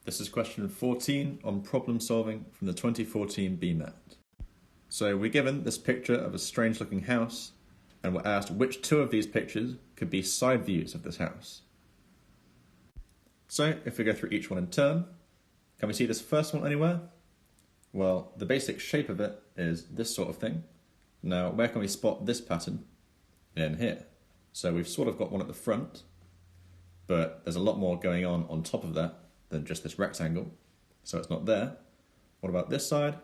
This is question 14 on problem solving from the 2014 BMAT. So we're given this picture of a strange looking house and we're asked which two of these pictures could be side views of this house. So if we go through each one in turn, can we see this first one anywhere? Well, the basic shape of it is this sort of thing. Now, where can we spot this pattern? In here. So we've sort of got one at the front, but there's a lot more going on top of that than just this rectangle, so it's not there. What about this side?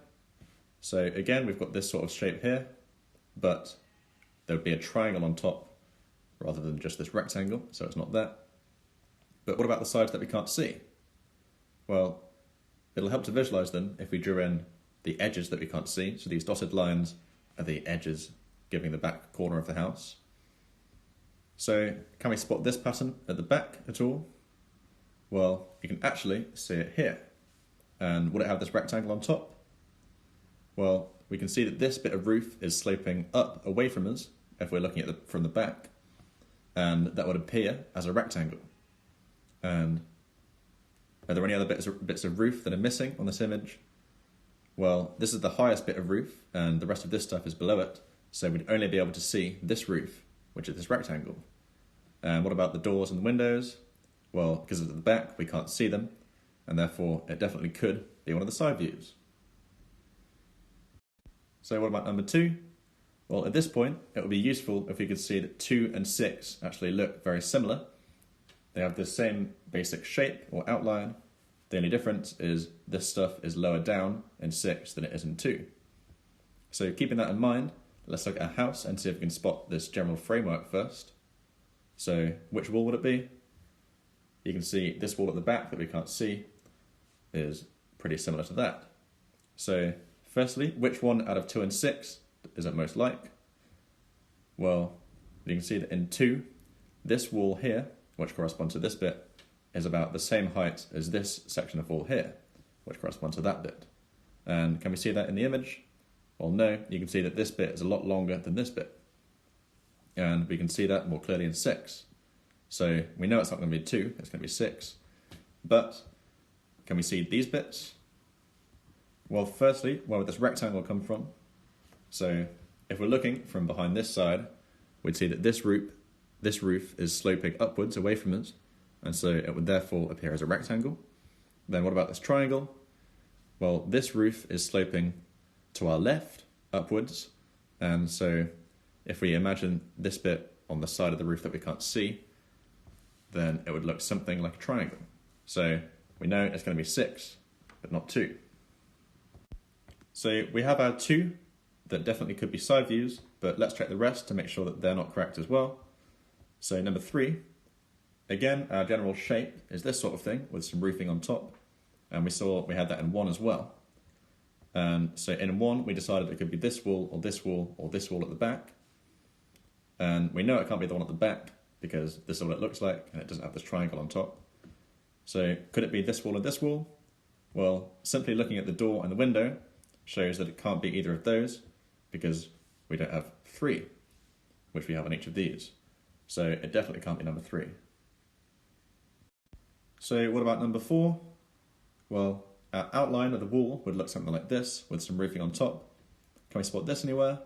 So again, we've got this sort of shape here, but there would be a triangle on top rather than just this rectangle, so it's not there. But what about the sides that we can't see? Well, it'll help to visualize them if we drew in the edges that we can't see. So these dotted lines are the edges giving the back corner of the house. So can we spot this pattern at the back at all? Well, you can actually see it here. And would it have this rectangle on top? Well, we can see that this bit of roof is sloping up away from us if we're looking at it from the back, and that would appear as a rectangle. And are there any other bits of roof that are missing on this image? Well, this is the highest bit of roof, and the rest of this stuff is below it, so we'd only be able to see this roof, which is this rectangle. And what about the doors and the windows? Well, because it's at the back, we can't see them, and therefore it definitely could be one of the side views. So what about number 2? Well, at this point, it would be useful if we could see that 2 and 6 actually look very similar. They have the same basic shape or outline. The only difference is this stuff is lower down in 6 than it is in 2. So keeping that in mind, let's look at a house and see if we can spot this general framework first. So which wall would it be? You can see this wall at the back that we can't see is pretty similar to that. So firstly, which one out of 2 and 6 is it most like? Well, you can see that in 2, this wall here, which corresponds to this bit, is about the same height as this section of wall here, which corresponds to that bit. And can we see that in the image? Well, no, you can see that this bit is a lot longer than this bit. And we can see that more clearly in 6. So we know it's not going to be 2, it's going to be 6. But can we see these bits? Well, firstly, where would this rectangle come from? So if we're looking from behind this side, we'd see that this roof is sloping upwards away from us, and so it would therefore appear as a rectangle. Then what about this triangle? Well, this roof is sloping to our left, upwards, and so if we imagine this bit on the side of the roof that we can't see, then it would look something like a triangle. So we know it's going to be 6, but not 2. So we have our 2 that definitely could be side views, but let's check the rest to make sure that they're not correct as well. So number 3, again, our general shape is this sort of thing with some roofing on top, and we saw we had that in 1 as well. And so in 1, we decided it could be this wall or this wall or this wall at the back. And we know it can't be the one at the back because this is what it looks like and it doesn't have this triangle on top. So could it be this wall or this wall? Well, simply looking at the door and the window shows that it can't be either of those because we don't have 3, which we have on each of these. So it definitely can't be number 3. So what about number 4? Well, our outline of the wall would look something like this with some roofing on top. Can we spot this anywhere?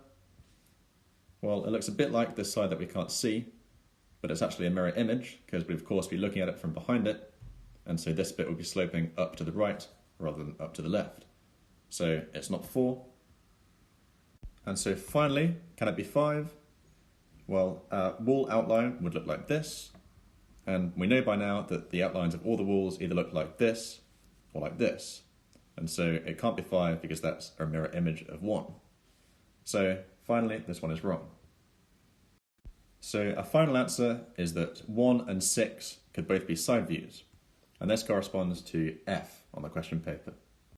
Well, it looks a bit like this side that we can't see, but it's actually a mirror image because we'd of course be looking at it from behind it, and so this bit would be sloping up to the right rather than up to the left. So it's not 4. And so finally, can it be 5? Well, our wall outline would look like this, and we know by now that the outlines of all the walls either look like this or like this, and so it can't be 5 because that's a mirror image of 1. So finally, this one is wrong. So our final answer is that 1 and 6 could both be side views, and this corresponds to F on the question paper.